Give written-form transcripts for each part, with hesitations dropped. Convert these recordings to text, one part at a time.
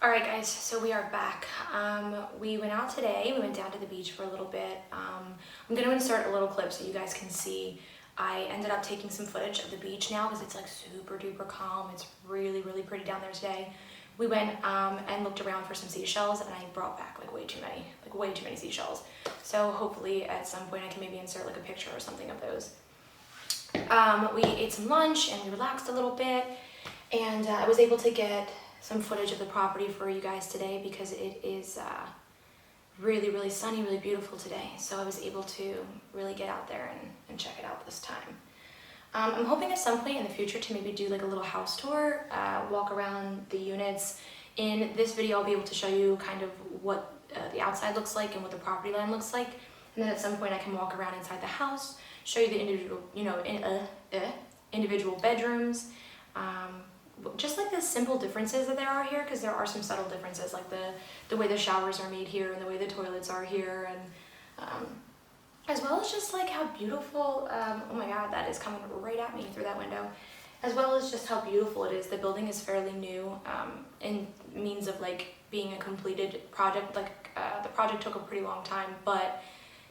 Alright guys, so we are back. We went out today, we went down to the beach for a little bit. I'm going to insert a little clip so you guys can see. I ended up taking some footage of the beach now because it's like super duper calm. It's really, really pretty down there today. We went and looked around for some seashells and I brought back like way too many seashells. So hopefully at some point I can maybe insert like a picture or something of those. We ate some lunch and we relaxed a little bit, and I was able to get some footage of the property for you guys today because it is really, really sunny, really beautiful today. So I was able to really get out there and check it out this time. I'm hoping at some point in the future to maybe do like a little house tour, walk around the units. In this video, I'll be able to show you kind of what the outside looks like and what the property line looks like. And then at some point I can walk around inside the house, show you the individual, individual bedrooms. Just like the simple differences that there are here, because there are some subtle differences, like the way the showers are made here and the way the toilets are here, and as well as just like how beautiful, oh my god, that is coming right at me through that window, as well as just how beautiful it is. The building is fairly new, in means of like being a completed project. Like the project took a pretty long time, but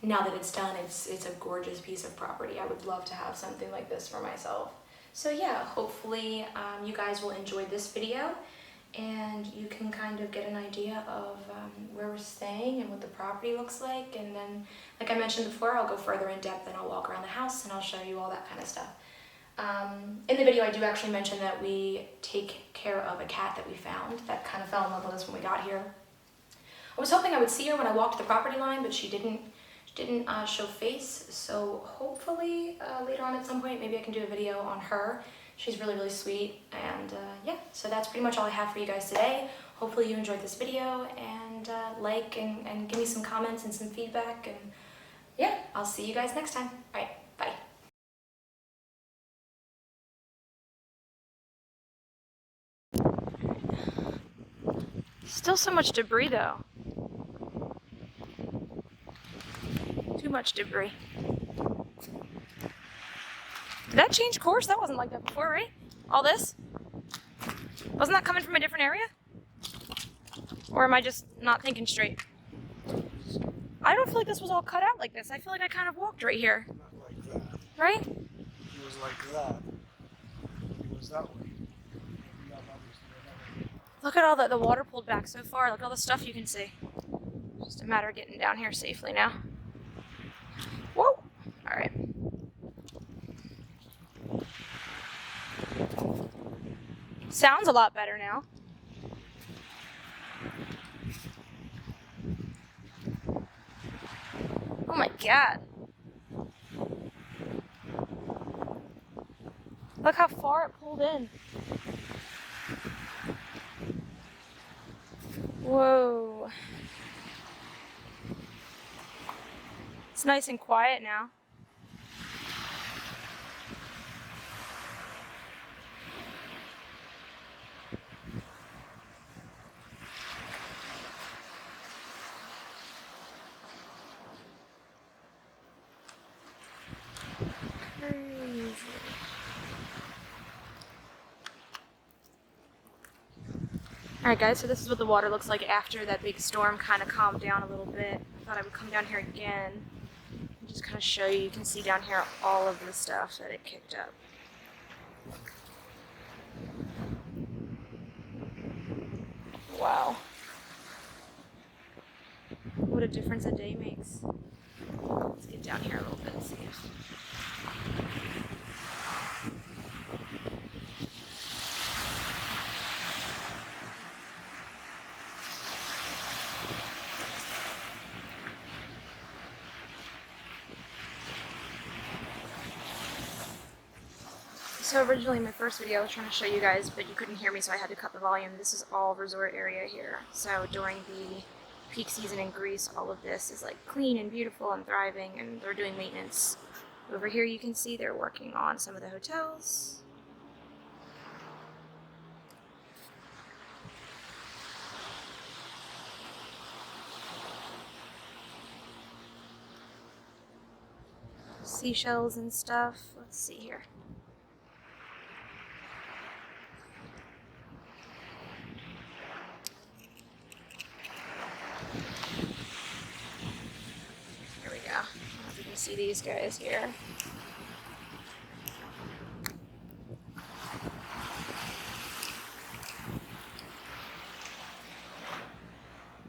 now that it's done, it's a gorgeous piece of property. I would love to have something like this for myself. So yeah, hopefully you guys will enjoy this video and you can kind of get an idea of where we're staying and what the property looks like. And then, like I mentioned before, I'll go further in depth and I'll walk around the house and I'll show you all that kind of stuff. In the video, I do actually mention that we take care of a cat that we found that kind of fell in love with us when we got here. I was hoping I would see her when I walked the property line, but she didn't show face, so hopefully later on at some point maybe I can do a video on her. She's really, really sweet, and yeah, so that's pretty much all I have for you guys today. Hopefully you enjoyed this video, and like and give me some comments and some feedback, and yeah, I'll see you guys next time. Alright, bye. Still so much debris though. Too much debris. Did that change course? That wasn't like that before, right? All this? Wasn't that coming from a different area? Or am I just not thinking straight? I don't feel like this was all cut out like this. I feel like I kind of walked right here. Not like that. Right? If it was like that, it was that way. Look at all the water pulled back so far. Look at all the stuff you can see. It's just a matter of getting down here safely now. Whoa! Alright. Sounds a lot better now. Oh my god. Look how far it pulled in. Whoa. It's nice and quiet now. Crazy. Alright guys, so this is what the water looks like after that big storm kind of calmed down a little bit. I thought I would come down here again and just kind of show you. You can see down here all of the stuff that it kicked up. Wow. What a difference a day makes. Let's get down here a little bit and see. So originally in my first video I was trying to show you guys, but you couldn't hear me, so I had to cut the volume. This is all resort area here. So during the peak season in Greece, all of this is like clean and beautiful and thriving, and they're doing maintenance. Over here you can see they're working on some of the hotels. Seashells and stuff. Let's see here. see these guys here.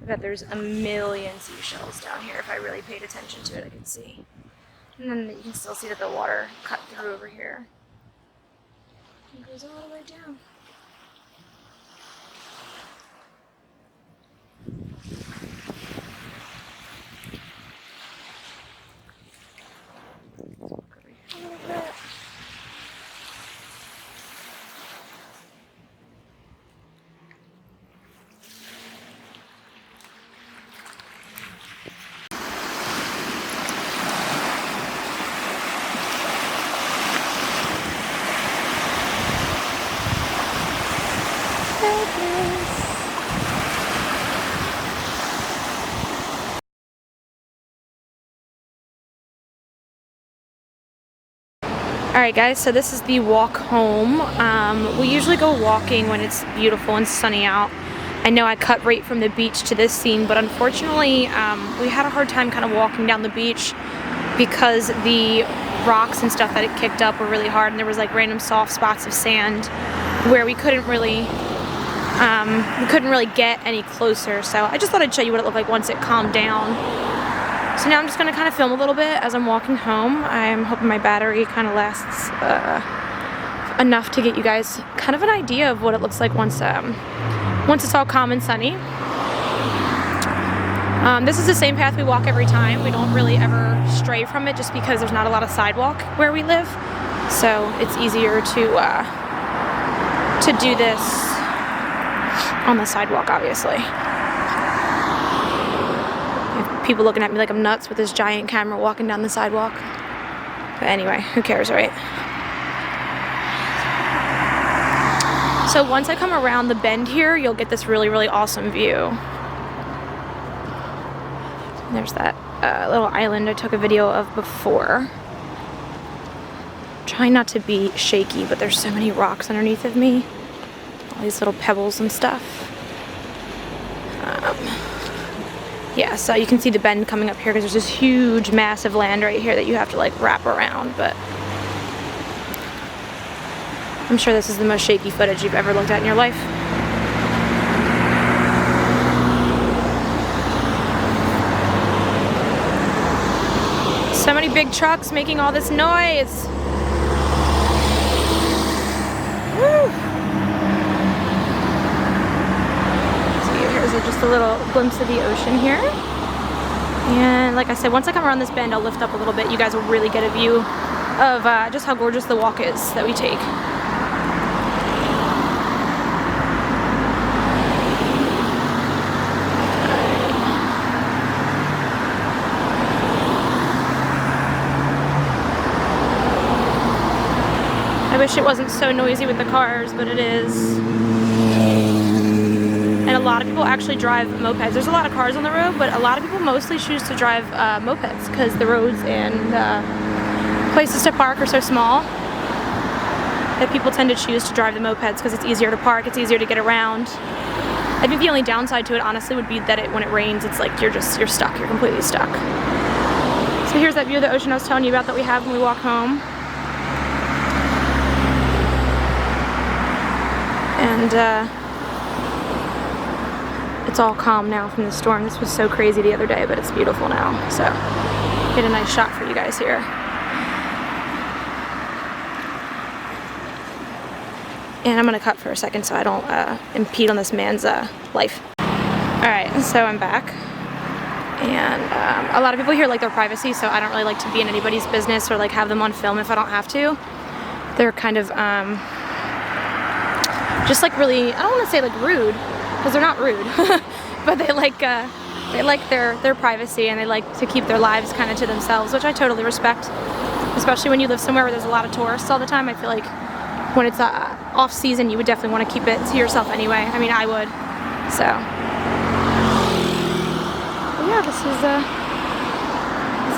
I bet there's a million seashells down here. If I really paid attention to it, I could see. And then you can still see that the water cut through over here. It goes all the way down. Alright guys, so this is the walk home. We usually go walking when it's beautiful and sunny out. I know I cut right from the beach to this scene, but unfortunately we had a hard time kind of walking down the beach because the rocks and stuff that it kicked up were really hard, and there was like random soft spots of sand where we couldn't really get any closer. So I just thought I'd show you what it looked like once it calmed down. So now I'm just going to kind of film a little bit as I'm walking home. I'm hoping my battery kind of lasts enough to get you guys kind of an idea of what it looks like once it's all calm and sunny. This is the same path we walk every time. We don't really ever stray from it just because there's not a lot of sidewalk where we live. So it's easier to do this on the sidewalk, obviously. People looking at me like I'm nuts with this giant camera walking down the sidewalk. But anyway, who cares, right? So once I come around the bend here, you'll get this really, really awesome view. And there's that little island I took a video of before. I'm trying not to be shaky, but there's so many rocks underneath of me. All these little pebbles and stuff. Yeah, so you can see the bend coming up here because there's this huge, massive land right here that you have to like wrap around, but I'm sure this is the most shaky footage you've ever looked at in your life. So many big trucks making all this noise. Woo! Just a little glimpse of the ocean here. And like I said, once I come around this bend, I'll lift up a little bit. You guys will really get a view of just how gorgeous the walk is that we take. I wish it wasn't so noisy with the cars, but it is. And a lot of people actually drive mopeds. There's a lot of cars on the road, but a lot of people mostly choose to drive mopeds because the roads and places to park are so small that people tend to choose to drive the mopeds because it's easier to park, it's easier to get around. I think the only downside to it honestly would be that when it rains, it's like you're stuck, you're completely stuck. So here's that view of the ocean I was telling you about that we have when we walk home. And it's all calm now from the storm. This was so crazy the other day, but it's beautiful now. So, get a nice shot for you guys here. And I'm gonna cut for a second so I don't impede on this man's life. Alright, so I'm back. And a lot of people here like their privacy, so I don't really like to be in anybody's business or like have them on film if I don't have to. They're kind of just like really, I don't want to say like rude, because they're not rude, but they like their privacy, and they like to keep their lives kind of to themselves, which I totally respect, especially when you live somewhere where there's a lot of tourists all the time. I feel like when it's off season, you would definitely want to keep it to yourself anyway. I mean, I would. So but yeah, this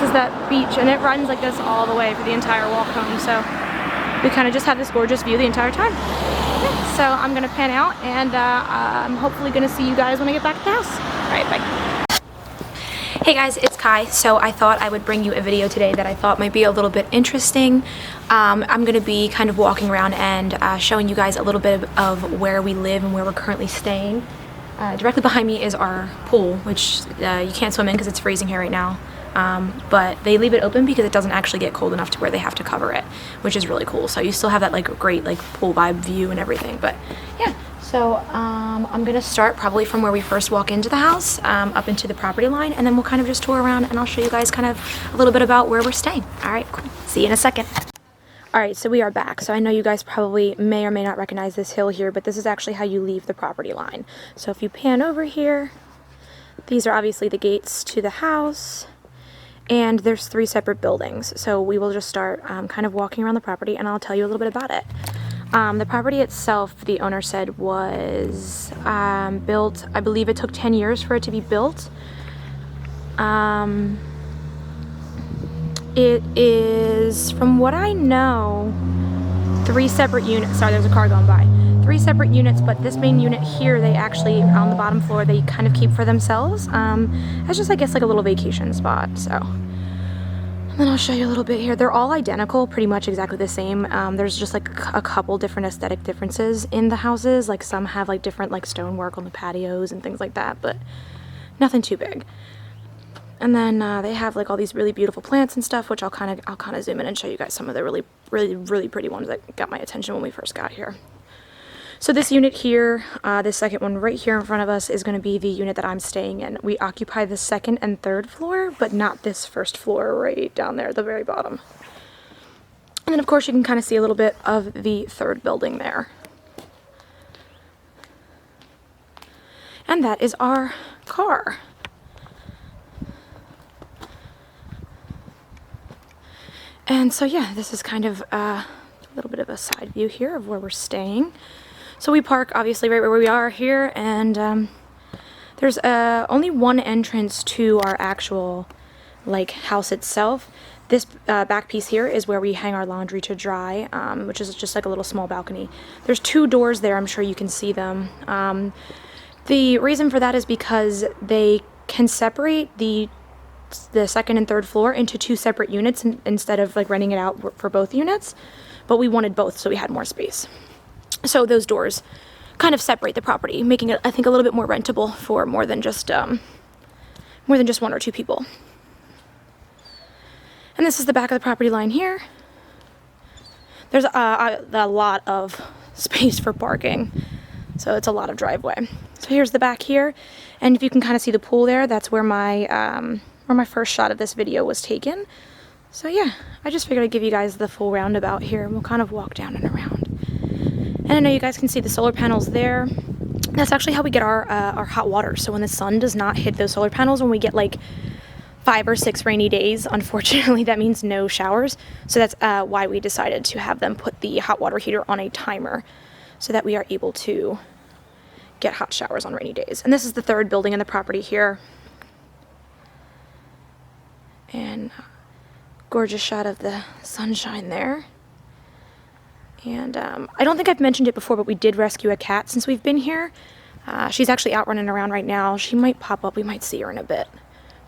is that beach, and it runs like this all the way for the entire walk home, so we kind of just have this gorgeous view the entire time. So I'm gonna pan out, and I'm hopefully gonna see you guys when I get back to the house. All right, bye. Hey guys, it's Kai. So I thought I would bring you a video today that I thought might be a little bit interesting. I'm going to be kind of walking around and showing you guys a little bit of where we live and where we're currently staying. Directly behind me is our pool, which you can't swim in because it's freezing here right now. But they leave it open because it doesn't actually get cold enough to where they have to cover it, which is really cool. So you still have that like great like pool vibe view and everything. But yeah, so I'm gonna start probably from where we first walk into the house, up into the property line, and then we'll kind of just tour around and I'll show you guys kind of a little bit about where we're staying. All right, cool. See you in a second. All right, so we are back. So I know you guys probably may or may not recognize this hill here, but this is actually how you leave the property line. So if you pan over here, these are obviously the gates to the house. And there's 3 separate buildings, so we will just start kind of walking around the property and I'll tell you a little bit about it. The property itself, the owner said, was built, I believe it took 10 years for it to be built. It is, from what I know, 3 separate units. Sorry, there's a car going by. 3 separate units, but this main unit here, they actually, on the bottom floor, they kind of keep for themselves. It's just, I guess, like a little vacation spot, so. And then I'll show you a little bit here. They're all identical, pretty much exactly the same. There's just like a couple different aesthetic differences in the houses. Like some have like different like stonework on the patios and things like that, but nothing too big. And then they have like all these really beautiful plants and stuff, which I'll kind of zoom in and show you guys some of the really pretty ones that got my attention when we first got here. So this unit here, this second one right here in front of us, is going to be the unit that I'm staying in. We occupy the 2nd and 3rd floor, but not this 1st floor right down there at the very bottom. And then of course you can kind of see a little bit of the 3rd building there. And that is our car. And so yeah, this is kind of a little bit of a side view here of where we're staying. So we park obviously right where we are here, and there's only one entrance to our actual like house itself. This back piece here is where we hang our laundry to dry, which is just like a little small balcony. There's 2 doors there, I'm sure you can see them. The reason for that is because they can separate the 2nd and 3rd floor into 2 separate units instead of like renting it out for both units, but we wanted both so we had more space. So those doors kind of separate the property, making it, I think, a little bit more rentable for more than just 1 or 2 people. And this is the back of the property line here. There's a lot of space for parking, so it's a lot of driveway. So here's the back here, and if you can kind of see the pool there, that's where my first shot of this video was taken. So yeah, I just figured I'd give you guys the full roundabout here, and we'll kind of walk down and around. And I know you guys can see the solar panels there. That's actually how we get our hot water. So when the sun does not hit those solar panels, when we get like 5 or 6 rainy days, unfortunately that means no showers. So that's why we decided to have them put the hot water heater on a timer so that we are able to get hot showers on rainy days. And this is the 3rd building in the property here. And gorgeous shot of the sunshine there. And I don't think I've mentioned it before, but we did rescue a cat since we've been here. She's actually out running around right now. She might pop up. We might see her in a bit.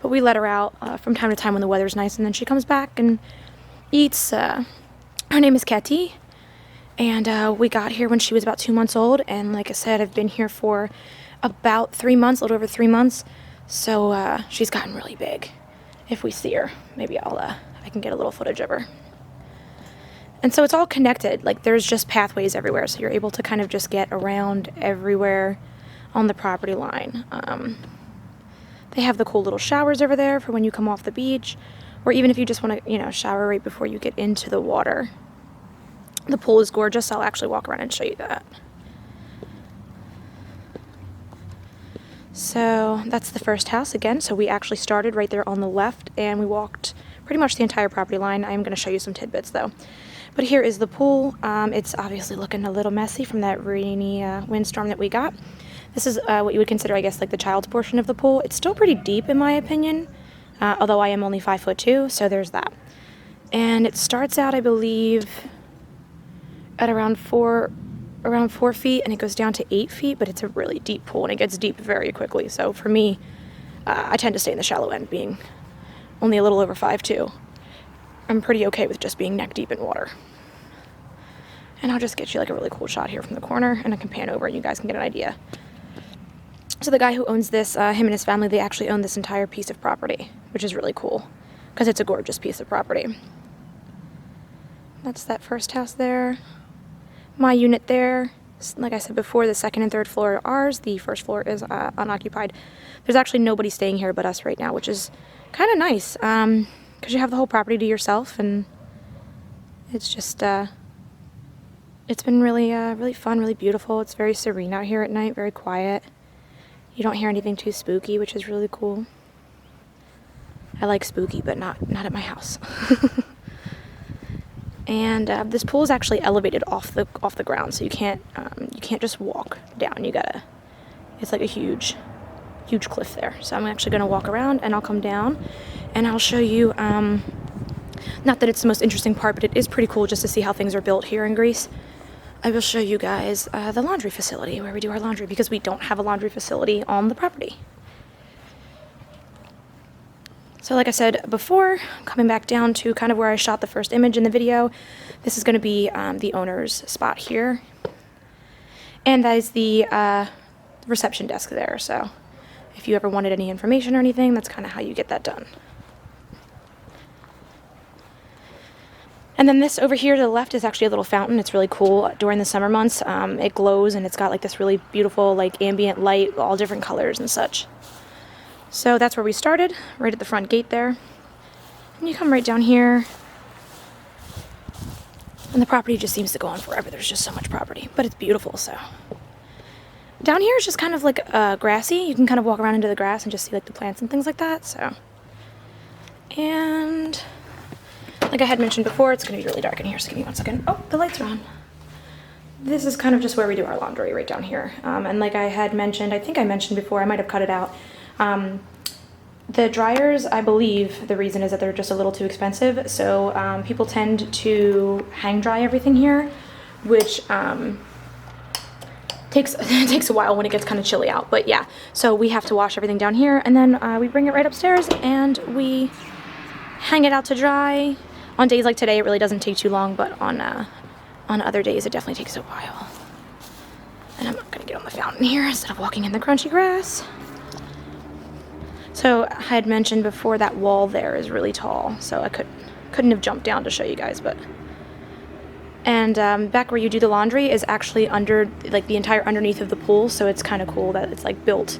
But we let her out from time to time when the weather's nice, and then she comes back and eats. Her name is Katy, and we got here when she was about 2 months old. And like I said, I've been here for about 3 months, a little over 3 months. So she's gotten really big. If we see her, maybe I can get a little footage of her. And so it's all connected, like there's just pathways everywhere, so you're able to kind of just get around everywhere on the property line. They have the cool little showers over there for when you come off the beach, or even if you just want to, shower right before you get into the water. The pool is gorgeous. I'll actually walk around and show you that. So that's the first house again. So we actually started right there on the left, and we walked pretty much the entire property line. I'm going to show you some tidbits though. But here is the pool. It's obviously looking a little messy from that rainy windstorm that we got. This is what you would consider, I guess, like the child's portion of the pool. It's still pretty deep in my opinion, although I am only 5'2", so there's that. And it starts out, I believe, at around 4 feet, and it goes down to 8 feet, but it's a really deep pool, and it gets deep very quickly. So for me, I tend to stay in the shallow end, being only a little over 5'2". I'm pretty okay with just being neck deep in water. And I'll just get you like a really cool shot here from the corner, and I can pan over and you guys can get an idea. So the guy who owns this, him and his family, they actually own this entire piece of property, which is really cool because it's a gorgeous piece of property. That's that first house there. My unit there. Like I said before, the second and third floor are ours. The first floor is unoccupied. There's actually nobody staying here but us right now, which is kind of nice because you have the whole property to yourself, and it's just it's been really really fun, really beautiful. It's very serene out here at night, very quiet. You don't hear anything too spooky, which is really cool. I like spooky, but not at my house. And this pool is actually elevated off the ground, so you can't just walk down. It's like a huge cliff there. So I'm actually gonna walk around, and I'll come down, and I'll show you. Not that it's the most interesting part, but it is pretty cool just to see how things are built here in Greece. I will show you guys the laundry facility where we do our laundry, because we don't have a laundry facility on the property. So like I said before, coming back down to kind of where I shot the first image in the video, this is going to be the owner's spot here. And that is the reception desk there. So if you ever wanted any information or anything, that's kind of how you get that done. And then this over here to the left is actually a little fountain. It's really cool. During the summer months, it glows, and it's got like this really beautiful like ambient light, all different colors and such. So that's where we started, right at the front gate there. And you come right down here. And the property just seems to go on forever. There's just so much property, but it's beautiful, so. Down here is just kind of like grassy. You can kind of walk around into the grass and just see like the plants and things like that, so. And like I had mentioned before, it's gonna be really dark in here, so give me 1 second. Oh, the lights are on. This is kind of just where we do our laundry, right down here. And like I had mentioned, I think I mentioned before, I might have cut it out. The dryers, I believe the reason is that they're just a little too expensive. So people tend to hang dry everything here, which takes a while when it gets kind of chilly out. But yeah, so we have to wash everything down here, and then we bring it right upstairs and we hang it out to dry. On days like today, it really doesn't take too long, but on other days, it definitely takes a while. And I'm not gonna get on the fountain here instead of walking in the crunchy grass. So I had mentioned before that wall there is really tall, so I couldn't have jumped down to show you guys, but. And back where you do the laundry is actually under, like the entire underneath of the pool, so it's kind of cool that it's like built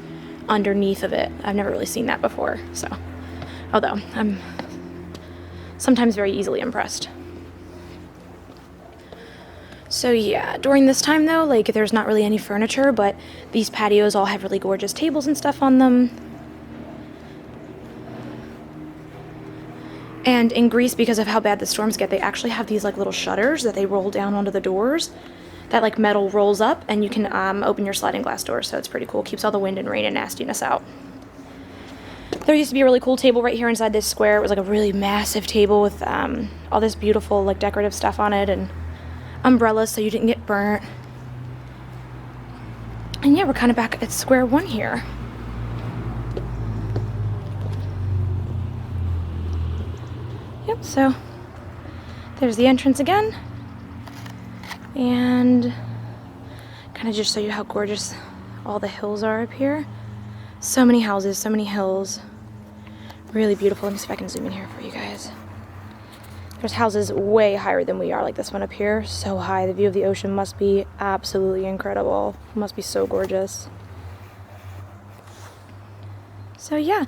underneath of it. I've never really seen that before, so. Although, I'm sometimes very easily impressed. So yeah, during this time though, like there's not really any furniture, but these patios all have really gorgeous tables and stuff on them. And in Greece, because of how bad the storms get, they actually have these like little shutters that they roll down onto the doors. That like metal rolls up, and you can open your sliding glass doors, so it's pretty cool. Keeps all the wind and rain and nastiness out. There used to be a really cool table right here inside this square. It was like a really massive table with all this beautiful like decorative stuff on it and umbrellas so you didn't get burnt. And yeah, we're kind of back at square one here. Yep, so there's the entrance again. And kind of just show you how gorgeous all the hills are up here. So many houses, so many hills. Really beautiful. Let me see if I can zoom in here for you guys. There's houses way higher than we are, like this one up here. So high. The view of the ocean must be absolutely incredible. It must be so gorgeous. So yeah,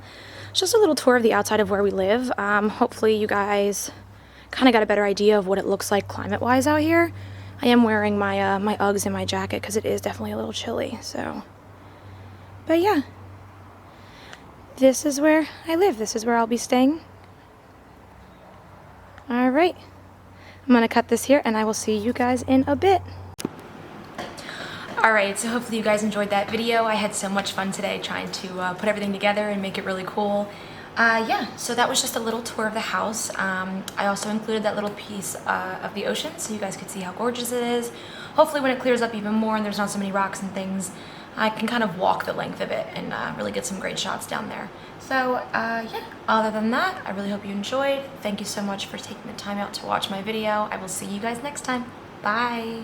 it's just a little tour of the outside of where we live. Hopefully you guys kind of got a better idea of what it looks like climate-wise out here. I am wearing my my Uggs and my jacket because it is definitely a little chilly. So, but yeah, this is where I live. This is where I'll be staying. All right, I'm gonna cut this here, and I will see you guys in a bit. Alright, so hopefully you guys enjoyed that video. I had so much fun today trying to put everything together and make it really cool. Yeah, so that was just a little tour of the house. I also included that little piece of the ocean so you guys could see how gorgeous it is. Hopefully when it clears up even more and there's not so many rocks and things, I can kind of walk the length of it and really get some great shots down there. So yeah, other than that, I really hope you enjoyed. Thank you so much for taking the time out to watch my video. I will see you guys next time. Bye.